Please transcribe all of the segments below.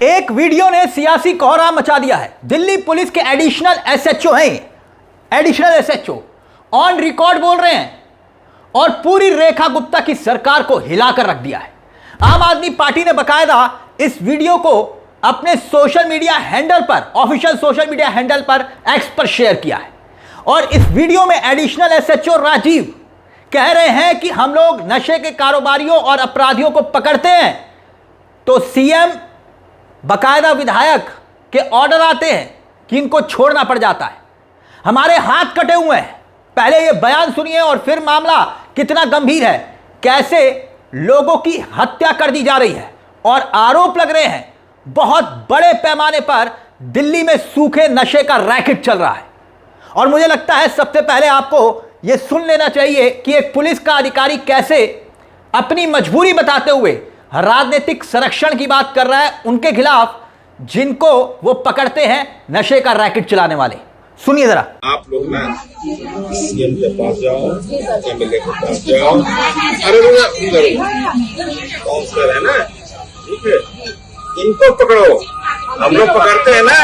एक वीडियो ने सियासी कोहराम मचा दिया है। दिल्ली पुलिस के एडिशनल एसएचओ हैं, एडिशनल एसएचओ ऑन रिकॉर्ड बोल रहे हैं और पूरी रेखा गुप्ता की सरकार को हिलाकर रख दिया है। आम आदमी पार्टी ने बकायदा इस वीडियो को अपने सोशल मीडिया हैंडल पर, ऑफिशियल सोशल मीडिया हैंडल पर, एक्स पर शेयर किया है। और इस वीडियो में एडिशनल एसएचओ राजीव कह रहे हैं कि हम लोग नशे के कारोबारियों और अपराधियों को पकड़ते हैं तो सीएम, बकायदा विधायक के ऑर्डर आते हैं कि इनको छोड़ना पड़ जाता है। हमारे हाथ कटे हुए हैं। पहले ये बयान सुनिए और फिर मामला कितना गंभीर है, कैसे लोगों की हत्या कर दी जा रही है और आरोप लग रहे हैं बहुत बड़े पैमाने पर दिल्ली में सूखे नशे का रैकेट चल रहा है। और मुझे लगता है सबसे पहले आपको यह सुन लेना चाहिए कि एक पुलिस का अधिकारी कैसे अपनी मजबूरी बताते हुए राजनीतिक संरक्षण की बात कर रहा है उनके खिलाफ जिनको वो पकड़ते हैं नशे का रैकेट चलाने वाले। सुनिए जरा। आप लोग ना सीएम के पास जाओ, एमएलए के पास जाओ, अरे काउंसलर है ना, ठीक है, इनको पकड़ो। हम लोग पकड़ते हैं ना,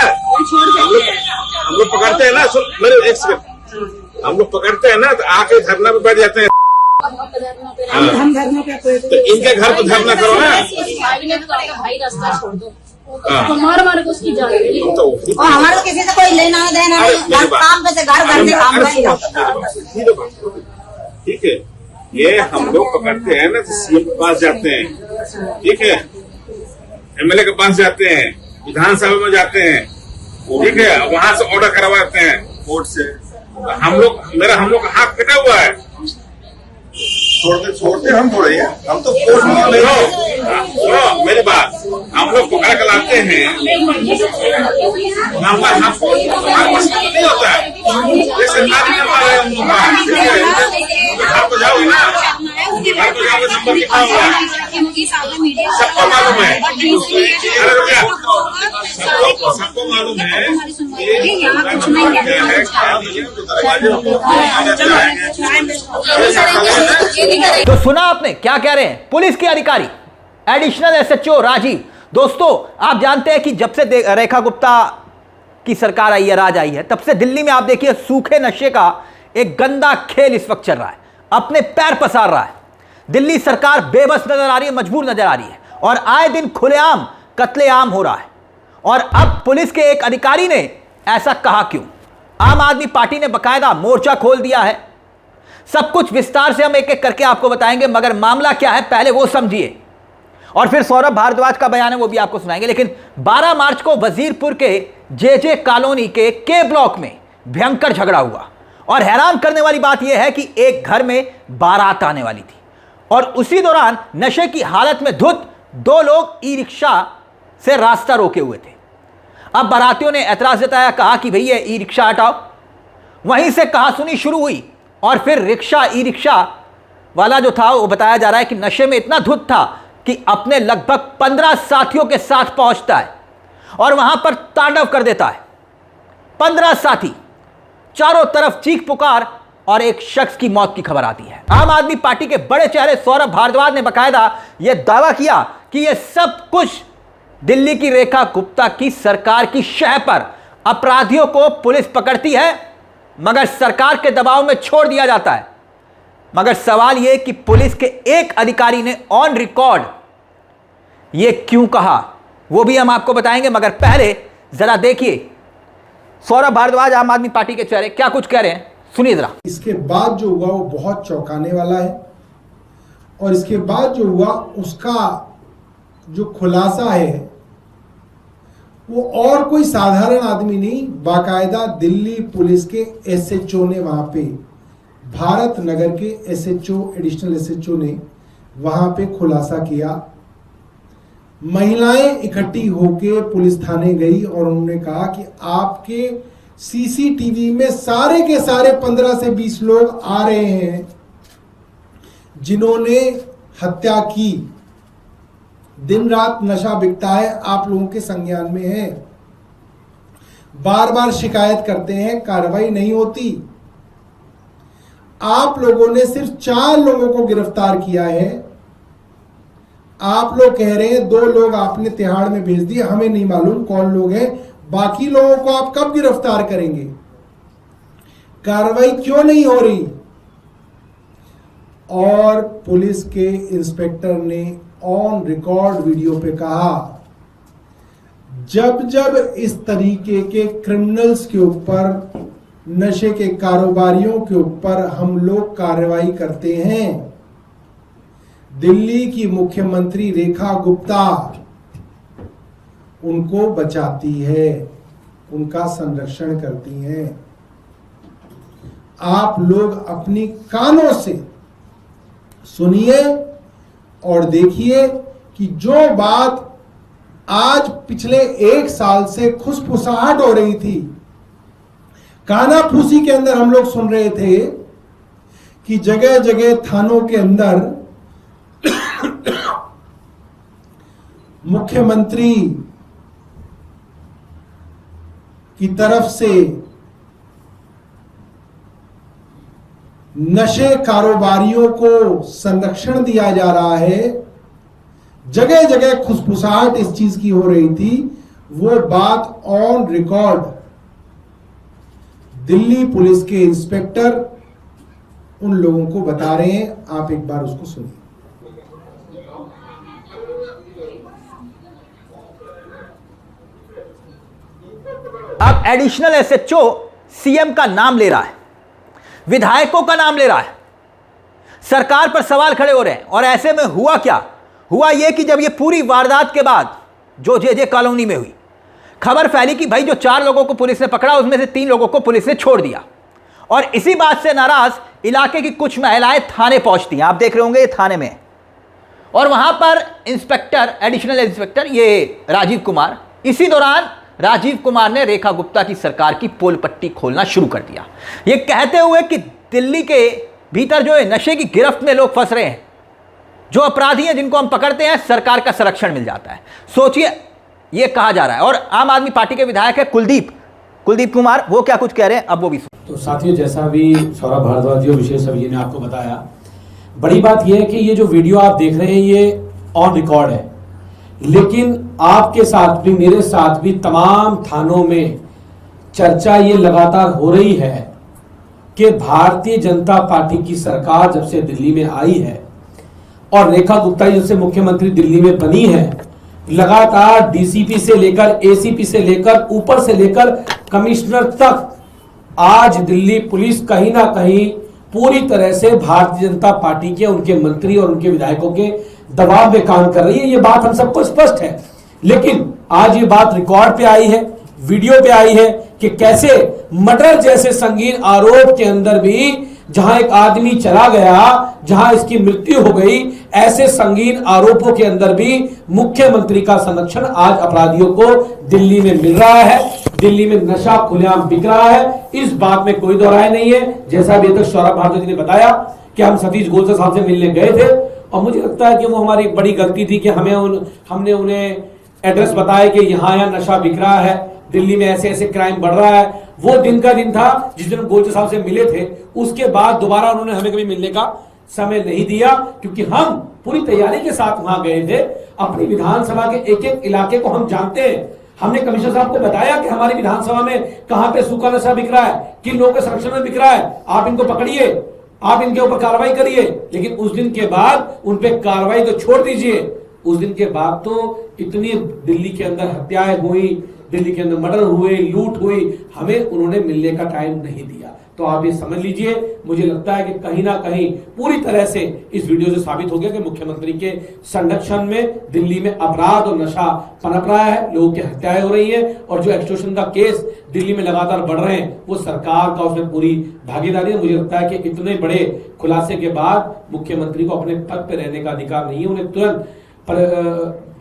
हम लोग पकड़ते हैं ना, मेरे एक सेकंड, हम लोग पकड़ते हैं ना तो आके धरना पे बैठ जाते हैं। हम धरना पे तो इनके घर पे धरना करो ना। भाई रास्ता छोड़ दो, हमारे को उसकी जान और हमारे किसी से कोई लेना देना नहीं, काम पे से घर से काम करेगा। ठीक है, ये हम लोग पकड़ते हैं ना तो सीएम के पास जाते हैं, ठीक है, एमएलए के पास जाते हैं, विधानसभा में जाते हैं, ठीक है, वहां से ऑर्डर करवाते हैं कोर्ट से। हम लोग का हाथ कटा हुआ है। छोड़ते हम थोड़े हैं, हम तो कोर्ट में सुनो मेरी बात, हम लोग पकड़ कर लाते हैं, हमारे पास नहीं होता है, ये सरकारी करवा रहे हैं उनको। घर को जाओगे ना, घर को जाओगे, नंबर लिखा हुआ है, सबको मालूम है। सबको मालूम है तो सुना आपने क्या कह रहे हैं पुलिस के अधिकारी एडिशनल एसएचओ राजीव। दोस्तों, आप जानते हैं कि जब से रेखा गुप्ता की सरकार आई है, राज आई है, तब से दिल्ली में आप देखिए सूखे नशे का एक गंदा खेल इस वक्त चल रहा है, अपने पैर पसार रहा है। दिल्ली सरकार बेबस नजर आ रही है, मजबूर नजर आ रही है और आए दिन खुलेआम कत्लेआम हो रहा है। और अब पुलिस के एक अधिकारी ने ऐसा कहा क्यों? आम आदमी पार्टी ने बकायदा मोर्चा खोल दिया है। सब कुछ विस्तार से हम एक एक करके आपको बताएंगे, मगर मामला क्या है पहले वो समझिए और फिर सौरभ भारद्वाज का बयान है वो भी आपको सुनाएंगे। लेकिन 12 मार्च को वजीरपुर के जेजे कॉलोनी के के ब्लॉक में भयंकर झगड़ा हुआ और हैरान करने वाली बात यह है कि एक घर में बारात आने वाली थी और उसी दौरान नशे की हालत में धुत 2 लोग ई रिक्शा से रास्ता रोके हुए थे। अब बारातियों ने ऐतराज जताया, कहा कि भैया ई रिक्शा हटाओ। वहीं से कहासुनी शुरू हुई और फिर ई रिक्शा वाला जो था वो बताया जा रहा है कि नशे में इतना धुत था कि अपने लगभग 15 साथियों के साथ पहुंचता है और वहां पर तांडव कर देता है। 15 साथी, चारों तरफ चीख पुकार और एक शख्स की मौत की खबर आती है। आम आदमी पार्टी के बड़े चेहरे सौरभ भारद्वाज ने बकायदा यह दावा किया कि यह सब कुछ दिल्ली की रेखा गुप्ता की सरकार की शह पर अपराधियों को पुलिस पकड़ती है मगर सरकार के दबाव में छोड़ दिया जाता है। मगर सवाल यह कि पुलिस के एक अधिकारी ने ऑन रिकॉर्ड यह क्यों कहा वो भी हम आपको बताएंगे। मगर पहले जरा देखिए सौरभ भारद्वाज आम आदमी पार्टी के चेहरे क्या कुछ कह रहे हैं, सुनिए जरा। इसके बाद जो हुआ वो बहुत चौंकाने वाला है और इसके बाद जो हुआ उसका जो खुलासा है वो और कोई साधारण आदमी नहीं, बाकायदा दिल्ली पुलिस के एसएचओ ने, वहां पे भारत नगर के एसएचओ, एडिशनल एसएचओ ने वहां पे खुलासा किया। महिलाएं इकट्ठी होके पुलिस थाने गई और उन्होंने कहा कि आपके सीसीटीवी में सारे के सारे 15 से 20 लोग आ रहे हैं जिन्होंने हत्या की। दिन रात नशा बिकता है, आप लोगों के संज्ञान में है, बार बार शिकायत करते हैं, कार्रवाई नहीं होती। आप लोगों ने सिर्फ 4 लोगों को गिरफ्तार किया है। आप लोग कह रहे हैं 2 लोग आपने तिहाड़ में भेज दिए, हमें नहीं मालूम कौन लोग हैं, बाकी लोगों को आप कब गिरफ्तार करेंगे? कार्रवाई क्यों नहीं हो रही? और पुलिस के इंस्पेक्टर ने ऑन रिकॉर्ड वीडियो पे कहा, जब जब इस तरीके के क्रिमिनल्स के ऊपर, नशे के कारोबारियों के ऊपर हम लोग कार्रवाई करते हैं, दिल्ली की मुख्यमंत्री रेखा गुप्ता उनको बचाती है, उनका संरक्षण करती हैं। आप लोग अपनी कानों से सुनिए और देखिए कि जो बात आज पिछले 1 साल से खुसफुसाहट हो रही थी, कानाफूसी के अंदर हम लोग सुन रहे थे कि जगह जगह थानों के अंदर मुख्यमंत्री की तरफ से नशे कारोबारियों को संरक्षण दिया जा रहा है, जगह जगह खुसफुसाहट इस चीज की हो रही थी, वो बात ऑन रिकॉर्ड दिल्ली पुलिस के इंस्पेक्टर उन लोगों को बता रहे हैं। आप एक बार उसको सुनिए। अब एडिशनल एसएचओ सीएम का नाम ले रहा है, विधायकों का नाम ले रहा है, सरकार पर सवाल खड़े हो रहे हैं। और ऐसे में हुआ क्या? हुआ यह कि जब यह पूरी वारदात के बाद जो जे कॉलोनी में हुई, खबर फैली कि भाई जो 4 लोगों को पुलिस ने पकड़ा उसमें से 3 लोगों को पुलिस ने छोड़ दिया। और इसी बात से नाराज इलाके की कुछ महिलाएं थाने पहुंचती हैं। आप देख रहे होंगे ये थाने में, और वहां पर इंस्पेक्टर, एडिशनल इंस्पेक्टर ये राजीव कुमार, इसी दौरान राजीव कुमार ने रेखा गुप्ता की सरकार की पोल पट्टी खोलना शुरू कर दिया, ये कहते हुए कि दिल्ली के भीतर जो है नशे की गिरफ्त में लोग फंस रहे हैं, जो अपराधी हैं जिनको हम पकड़ते हैं सरकार का संरक्षण मिल जाता है। सोचिए, ये कहा जा रहा है। और आम आदमी पार्टी के विधायक है कुलदीप कुमार, वो क्या कुछ कह रहे हैं अब वो भी। तो साथियों, जैसा भी सौरभ भारद्वाज और विशेष सभी ने आपको बताया, बड़ी बात यह है कि ये जो वीडियो आप देख रहे हैं ये ऑन रिकॉर्ड है, लेकिन आपके साथ भी मेरे साथ भी तमाम थानों में चर्चा ये लगातार हो रही है कि भारतीय जनता पार्टी की सरकार जब से दिल्ली में आई है और रेखा गुप्ता जब से मुख्यमंत्री दिल्ली में बनी है, लगातार डीसीपी से लेकर एसीपी से लेकर ऊपर से लेकर कमिश्नर तक आज दिल्ली पुलिस कहीं ना कहीं पूरी तरह से भारतीय जनता पार्टी के, उनके मंत्री और उनके विधायकों के दबाव में काम कर रही है। ये बात हम सबको स्पष्ट है। लेकिन आज ये बात रिकॉर्ड पे आई है, वीडियो पे आई है कि कैसे मर्डर जैसे संगीन आरोप के अंदर भी जहां एक आदमी चला गया, जहां इसकी मृत्यु हो गई, ऐसे संगीन आरोपों के अंदर भी मुख्यमंत्री का संरक्षण आज अपराधियों को दिल्ली में मिल रहा है। दिल्ली में नशा खुलेआम बिक रहा है, इस बात में कोई दो राय नहीं है। जैसा अभी तक सौरभ भारद्वाज ने बताया कि हम सतीश गोलसे साहब से मिलने गए थे और मुझे लगता है कि वो हमारी बड़ी गलती थी कि हमने उन्हें एड्रेस बताया कि यहाँ नशा बिक रहा है, दिल्ली में ऐसे ऐसे क्राइम बढ़ रहा है। वो दिन का दिन था जिस दिन गोलसे साहब से मिले थे, उसके बाद दोबारा उन्होंने हमें कभी मिलने का समय नहीं दिया, क्योंकि हम पूरी तैयारी के साथ वहां गए थे। अपनी विधानसभा के एक एक इलाके को हम जानते हैं। हमने कमिश्नर साहब को बताया कि हमारी विधानसभा में कहां पे सूखा नशा बिक रहा है, किन लोगों के संरक्षण में बिक रहा है, आप इनको पकड़िए, आप इनके ऊपर कार्रवाई करिए। लेकिन उस दिन के बाद उन पे कार्रवाई तो छोड़ दीजिए, उस दिन के बाद तो इतनी दिल्ली के अंदर हत्याएं हुई, दिल्ली के अंदर मर्डर हुए, लूट हुई, हमें उन्होंने मिलने का टाइम नहीं दिया। तो आप ये समझ लीजिए, मुझे लगता है कि कहीं ना कहीं पूरी तरह से इस वीडियो से साबित हो गया कि मुख्यमंत्री के संरक्षण में दिल्ली में अपराध और नशा पनप रहा है, लोगों की हत्याएं हो रही है, और जो एक्सटॉर्शन का केस दिल्ली में लगातार बढ़ रहे हैं वो सरकार का उसमें पूरी भागीदारी है। मुझे लगता है कि इतने बड़े खुलासे के बाद मुख्यमंत्री को अपने पद पर रहने का अधिकार नहीं है, उन्हें तुरंत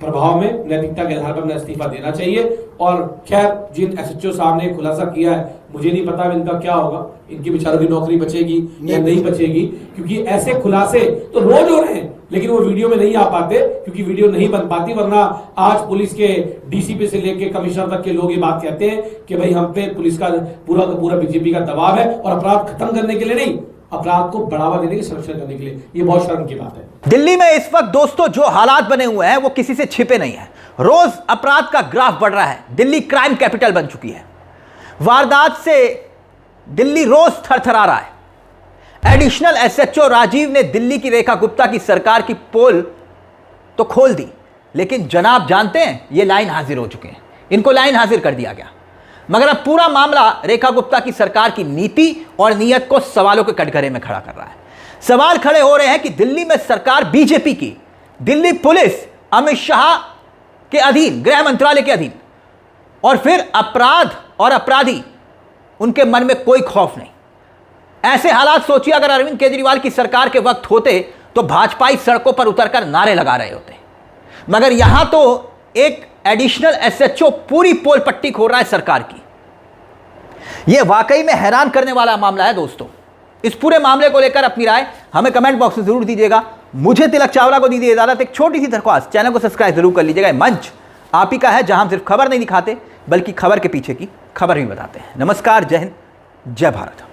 प्रभाव में नैतिकता के आधार पर अपना इस्तीफा देना चाहिए। और खैर, जिन एसएचओ साहब ने खुलासा किया है, मुझे नहीं पता इनका क्या होगा, इनकी बेचारों की नौकरी बचेगी या नहीं बचेगी, क्योंकि ऐसे खुलासे तो रोज हो रहे हैं, लेकिन वो वीडियो में नहीं आ पाते क्योंकि वीडियो नहीं बन पाती। वरना आज पुलिस के डीसीपी से लेकर कमिश्नर तक के लोग ये बात कहते हैं कि भाई हम पे पुलिस का पूरा बीजेपी का दबाव है, और अपराध खत्म करने के लिए नहीं, अपराध को बढ़ावा देने की संरक्षण करने के लिए। ये बहुत शर्म की बात है। दिल्ली में इस वक्त दोस्तों जो हालात बने हुए हैं वो किसी से छिपे नहीं है। रोज अपराध का ग्राफ बढ़ रहा है। दिल्ली क्राइम कैपिटल बन चुकी है। वारदात से दिल्ली रोज थरथरा रहा है। एडिशनल एसएचओ राजीव ने दिल्ली की रेखा गुप्ता की सरकार की पोल तो खोल दी, लेकिन जनाब जानते हैं ये लाइन हाजिर हो चुके हैं। इनको लाइन हाजिर कर दिया गया। मगर अब पूरा मामला रेखा गुप्ता की सरकार की नीति और नीयत को सवालों के कटघरे में खड़ा कर रहा है। सवाल खड़े हो रहे हैं कि दिल्ली में सरकार बीजेपी की, दिल्ली पुलिस अमित शाह के अधीन, गृह मंत्रालय के अधीन, और फिर अपराध और अपराधी उनके मन में कोई खौफ नहीं। ऐसे हालात सोचिए अगर अरविंद केजरीवाल की सरकार के वक्त होते तो भाजपाई सड़कों पर उतरकर नारे लगा रहे होते। मगर यहां तो एक एडिशनल एसएचओ पूरी पोल पट्टी खोल रहा है सरकार की। यह वाकई में हैरान करने वाला मामला है दोस्तों। इस पूरे मामले को लेकर अपनी राय हमें कमेंट बॉक्स में जरूर दीजिएगा। मुझे तिलक चावला को दीजिए इजाजत। एक छोटी सी दरख्वास्त, चैनल को सब्सक्राइब जरूर कर लीजिएगा। मंच आप ही का है जहां हम सिर्फ खबर नहीं दिखाते बल्कि खबर के पीछे की खबर भी बताते हैं। नमस्कार, जय हिंद, जय भारत।